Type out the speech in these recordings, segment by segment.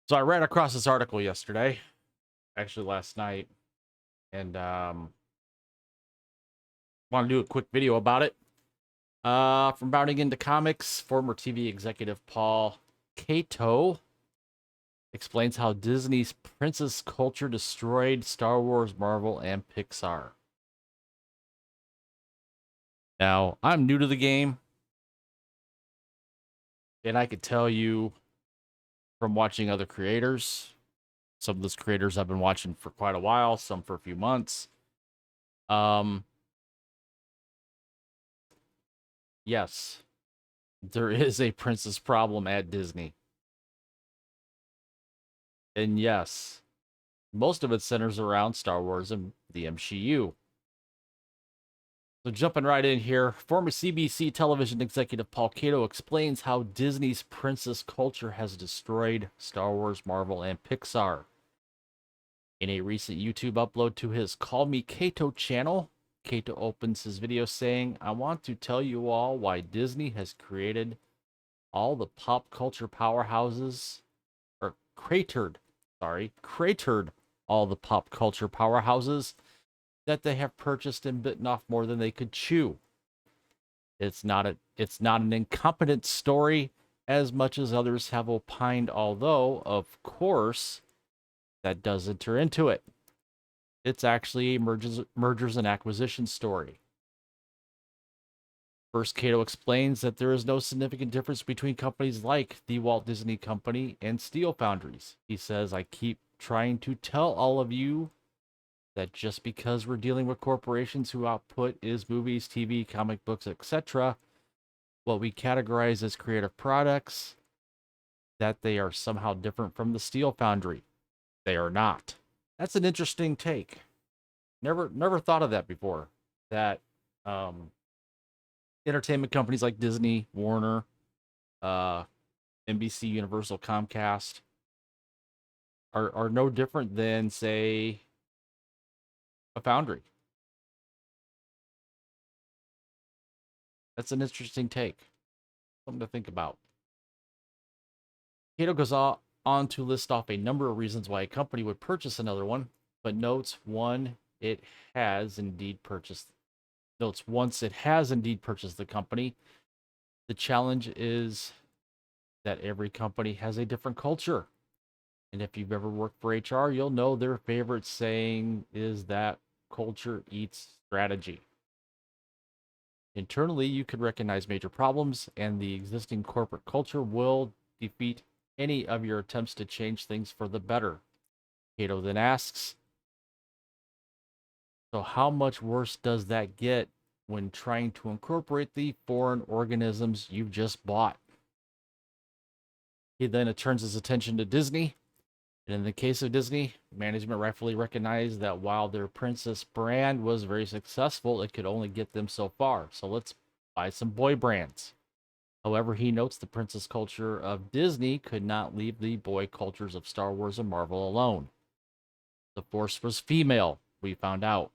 So I ran across this article yesterday, actually last night, and want to do a quick video about it. From bounding into comics, former TV executive Paul Chato explains how Disney's princess culture destroyed Star Wars, Marvel, and Pixar. Now, I'm new to the game, and I could tell you from watching other creators, some of those creators I've been watching for quite a while, some for a few months. Um, yes, there is a princess problem at Disney. And yes, most of it centers around Star Wars and the MCU. So jumping right in here, former CBC television executive Paul Cato explains how Disney's princess culture has destroyed Star Wars, Marvel, and Pixar. In a recent YouTube upload to his Call Me Cato channel, Cato opens his video saying, I want to tell you all why Disney has created all the pop culture powerhouses, or cratered all the pop culture powerhouses that they have purchased and bitten off more than they could chew. It's not an incompetent story as much as others have opined, although, of course, that does enter into it. It's actually a mergers and acquisitions story. First, Cato explains that there is no significant difference between companies like the Walt Disney Company and steel foundries. He says, I keep trying to tell all of you that just because we're dealing with corporations who output is movies, TV, comic books, etc., what we categorize as creative products, that they are somehow different from the steel foundry. They are not. That's an interesting take. Never thought of that before. That um, entertainment companies like Disney, Warner, uh, NBC, Universal, Comcast are no different than, say, a foundry. That's an interesting take. Something to think about. Cato goes on to list off a number of reasons why a company would purchase another one, but notes one, it has indeed purchased notes once it has indeed purchased the company. The challenge is that every company has a different culture. And if you've ever worked for HR, you'll know their favorite saying is that culture eats strategy. Internally, you could recognize major problems, and the existing corporate culture will defeat any of your attempts to change things for the better. Cato then asks, so how much worse does that get when trying to incorporate the foreign organisms you've just bought? He then turns his attention to Disney. And in the case of Disney, management rightfully recognized that while their princess brand was very successful, it could only get them so far. So let's buy some boy brands. However, he notes the princess culture of Disney could not leave the boy cultures of Star Wars and Marvel alone. The force was female, we found out.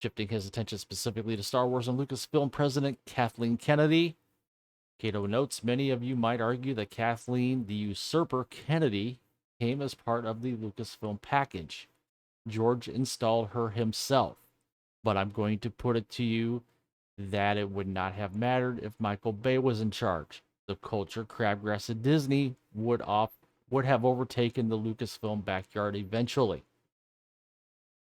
Shifting his attention specifically to Star Wars and Lucasfilm president Kathleen Kennedy, Cato notes many of you might argue that Kathleen the usurper Kennedy came as part of the Lucasfilm package. George installed her himself, but I'm going to put it to you that it would not have mattered if Michael Bay was in charge. The culture crabgrass at Disney would have overtaken the Lucasfilm backyard eventually.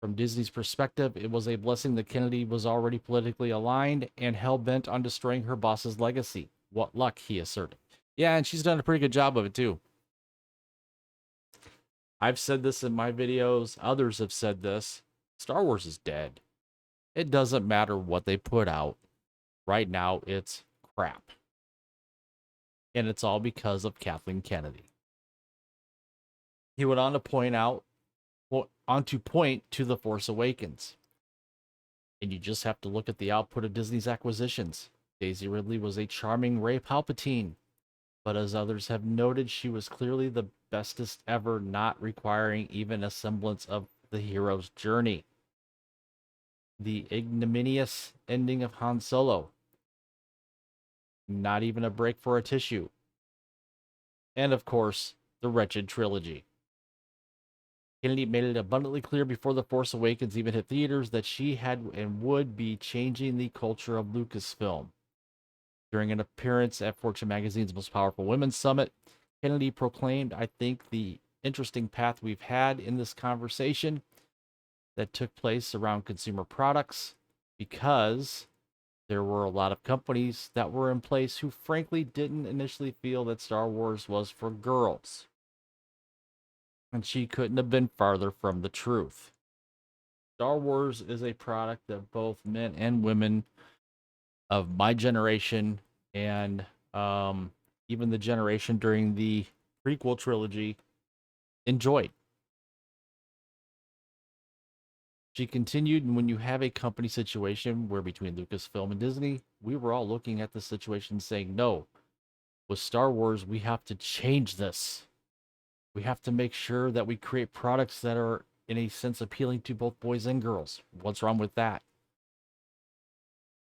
From Disney's perspective, it was a blessing that Kennedy was already politically aligned and hell bent on destroying her boss's legacy. What luck, he asserted. Yeah, and she's done a pretty good job of it too. I've said this in my videos, others have said this. Star Wars is dead. It doesn't matter what they put out. Right now, it's crap. And it's all because of Kathleen Kennedy. He went on to point to The Force Awakens. And you just have to look at the output of Disney's acquisitions. Daisy Ridley was a charming Rey Palpatine, but as others have noted, she was clearly the bestest ever, not requiring even a semblance of the hero's journey. The ignominious ending of Han Solo. Not even a break for a tissue. And of course, the wretched trilogy. Kennedy made it abundantly clear before The Force Awakens even hit theaters that she had and would be changing the culture of Lucasfilm. During an appearance at Fortune magazine's Most Powerful Women Summit, Kennedy proclaimed, I think the interesting path we've had in this conversation that took place around consumer products, because there were a lot of companies that were in place who frankly didn't initially feel that Star Wars was for girls. And she couldn't have been farther from the truth. Star Wars is a product that both men and women of my generation and even the generation during the prequel trilogy enjoyed. She continued, and when you have a company situation where between Lucasfilm and Disney, we were all looking at the situation saying, no, with Star Wars, we have to change this. We have to make sure that we create products that are, in a sense, appealing to both boys and girls. What's wrong with that?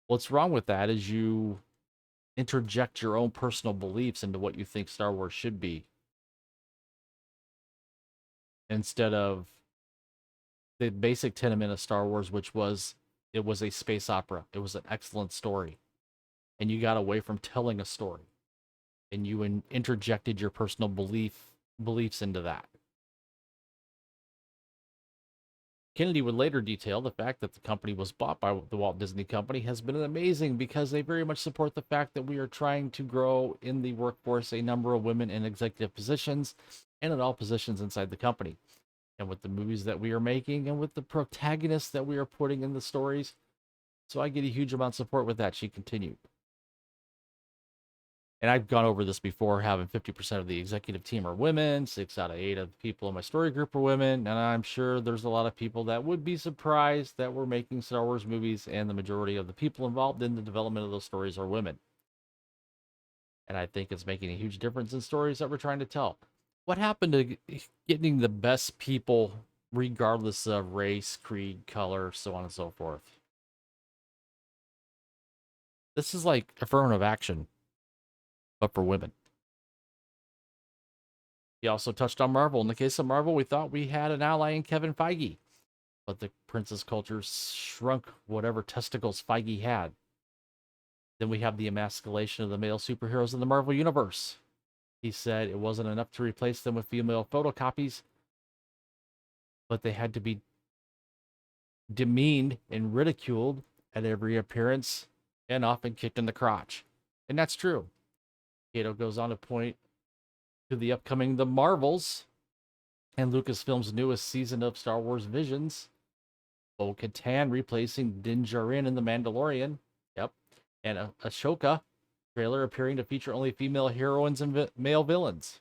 What's wrong with that is you interject your own personal beliefs into what you think Star Wars should be instead of the basic tenement of Star Wars, which was it was a space opera. It was an excellent story. And you got away from telling a story and you interjected your personal beliefs into that. Kennedy would later detail the fact that the company was bought by the Walt Disney Company has been amazing because they very much support the fact that we are trying to grow in the workforce a number of women in executive positions and in all positions inside the company. And with the movies that we are making and with the protagonists that we are putting in the stories, so I get a huge amount of support with that, she continued. And I've gone over this before, having 50% of the executive team are women, 6 out of 8 of the people in my story group are women, and I'm sure there's a lot of people that would be surprised that we're making Star Wars movies and the majority of the people involved in the development of those stories are women. And I think it's making a huge difference in stories that we're trying to tell. What happened to getting the best people regardless of race, creed, color, so on and so forth? This is like affirmative action, but for women. He also touched on Marvel. In the case of Marvel, we thought we had an ally in Kevin Feige, but the princess culture shrunk whatever testicles Feige had. Then we have the emasculation of the male superheroes in the Marvel Universe. He said it wasn't enough to replace them with female photocopies, but they had to be demeaned and ridiculed at every appearance and often kicked in the crotch. And that's true. Chato goes on to point to the upcoming The Marvels and Lucasfilm's newest season of Star Wars Visions. Bo-Katan replacing Din Djarin in The Mandalorian. Yep. And Ashoka trailer appearing to feature only female heroines and male villains.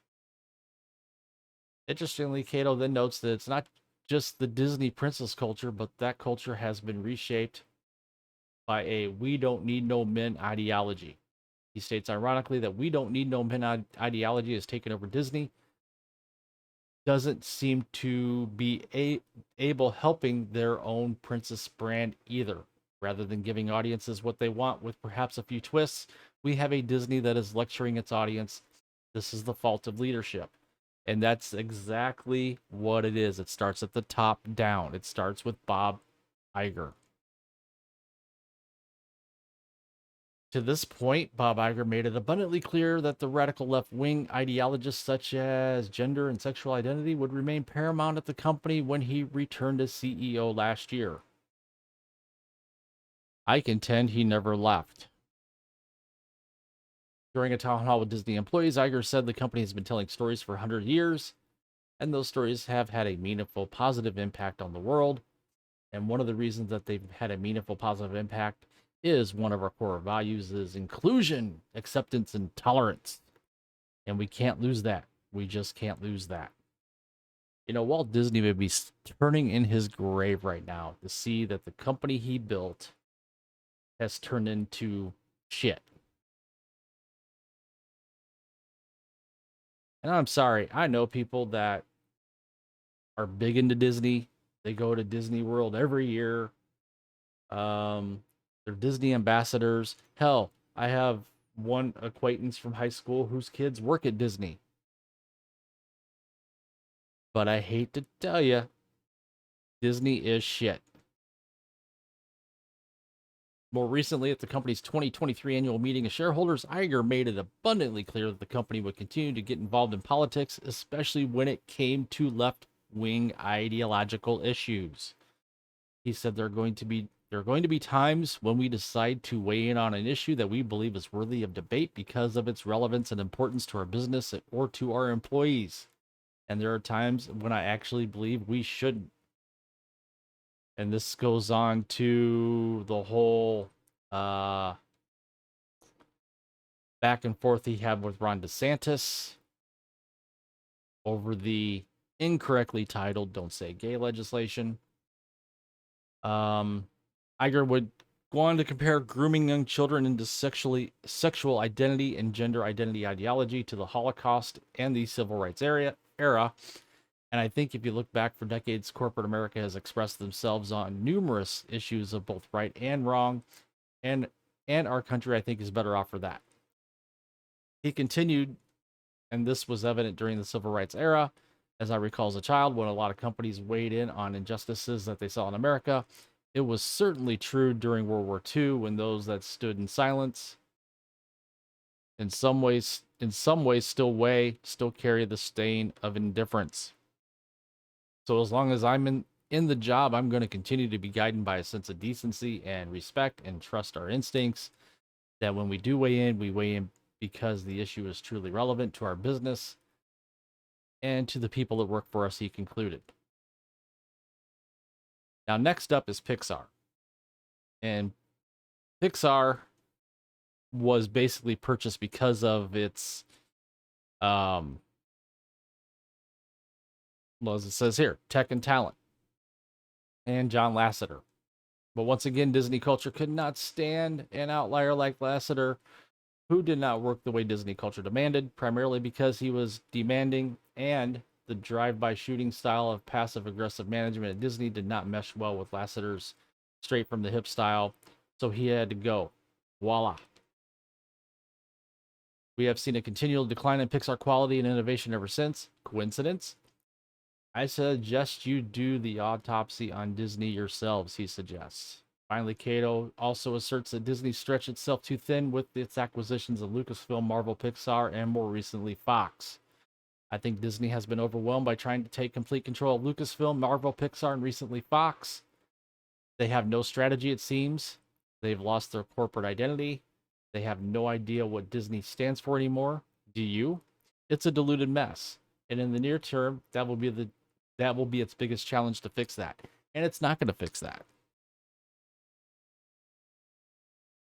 Interestingly, Cato then notes that it's not just the Disney princess culture, but that culture has been reshaped by a we don't need no men ideology. He states ironically that we don't need no men ideology has taken over Disney. Doesn't seem to be able helping their own princess brand either. Rather than giving audiences what they want with perhaps a few twists, we have a Disney that is lecturing its audience. This is the fault of leadership. And that's exactly what it is. It starts at the top down. It starts with Bob Iger. To this point, Bob Iger made it abundantly clear that the radical left-wing ideologies such as gender and sexual identity would remain paramount at the company when he returned as CEO last year. I contend he never left. During a town hall with Disney employees, Iger said the company has been telling stories for 100 years, and those stories have had a meaningful, positive impact on the world. And one of the reasons that they've had a meaningful, positive impact is one of our core values is inclusion, acceptance, and tolerance. And we can't lose that. We just can't lose that. You know, Walt Disney would be turning in his grave right now to see that the company he built has turned into shit. And I'm sorry, I know people that are big into Disney. They go to Disney World every year. They're Disney ambassadors. Hell, I have one acquaintance from high school whose kids work at Disney. But I hate to tell you, Disney is shit. More recently, at the company's 2023 annual meeting of shareholders, Iger made it abundantly clear that the company would continue to get involved in politics, especially when it came to left-wing ideological issues. He said there are going to be times when we decide to weigh in on an issue that we believe is worthy of debate because of its relevance and importance to our business or to our employees. And there are times when I actually believe we shouldn't. And this goes on to the whole back and forth he had with Ron DeSantis over the incorrectly titled "Don't Say Gay" legislation. Iger would go on to compare grooming young children into sexual identity and gender identity ideology to the Holocaust and the Civil Rights era. And I think if you look back for decades, corporate America has expressed themselves on numerous issues of both right and wrong, and our country, I think, is better off for that. He continued, and this was evident during the Civil Rights era, as I recall as a child, when a lot of companies weighed in on injustices that they saw in America. It was certainly true during World War II, when those that stood in silence, in some ways, still carry the stain of indifference. So as long as I'm in the job, I'm going to continue to be guided by a sense of decency and respect and trust our instincts. That when we do weigh in, we weigh in because the issue is truly relevant to our business and to the people that work for us, he concluded. Now, next up is Pixar. And Pixar was basically purchased because of its, well, as it says here, tech and talent, and John Lasseter. But once again, Disney culture could not stand an outlier like Lasseter, who did not work the way Disney culture demanded, primarily because he was demanding, and the drive-by shooting style of passive-aggressive management at Disney did not mesh well with Lasseter's straight-from-the-hip style, so he had to go. Voila. We have seen a continual decline in Pixar quality and innovation ever since. Coincidence? I suggest you do the autopsy on Disney yourselves, he suggests. Finally, Chato also asserts that Disney stretched itself too thin with its acquisitions of Lucasfilm, Marvel, Pixar, and more recently, Fox. I think Disney has been overwhelmed by trying to take complete control of Lucasfilm, Marvel, Pixar, and recently Fox. They have no strategy, it seems. They've lost their corporate identity. They have no idea what Disney stands for anymore. Do you? It's a diluted mess. And in the near term, that will be its biggest challenge to fix that. And it's not going to fix that.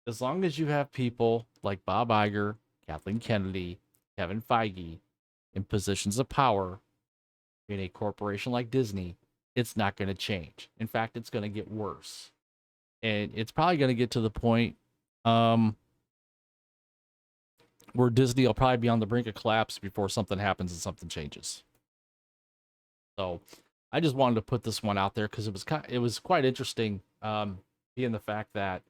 As long as you have people like Bob Iger, Kathleen Kennedy, Kevin Feige in positions of power in a corporation like Disney, it's not going to change. In fact, it's going to get worse. And it's probably going to get to the point where Disney will probably be on the brink of collapse before something happens and something changes. So I just wanted to put this one out there because it was quite interesting, being the fact that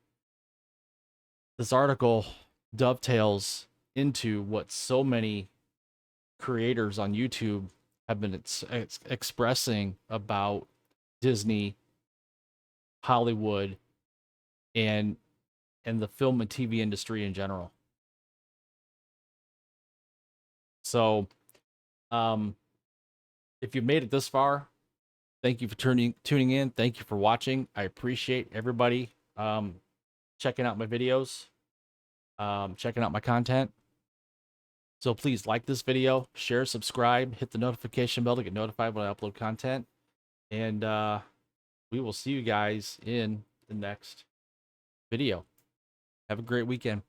this article dovetails into what so many creators on YouTube have been expressing about Disney, Hollywood, and the film and TV industry in general. So, if you've made it this far, thank you for tuning in. Thank you for watching. I appreciate everybody checking out my videos, checking out my content. So please like this video, share, subscribe, hit the notification bell to get notified when I upload content. And we will see you guys in the next video. Have a great weekend.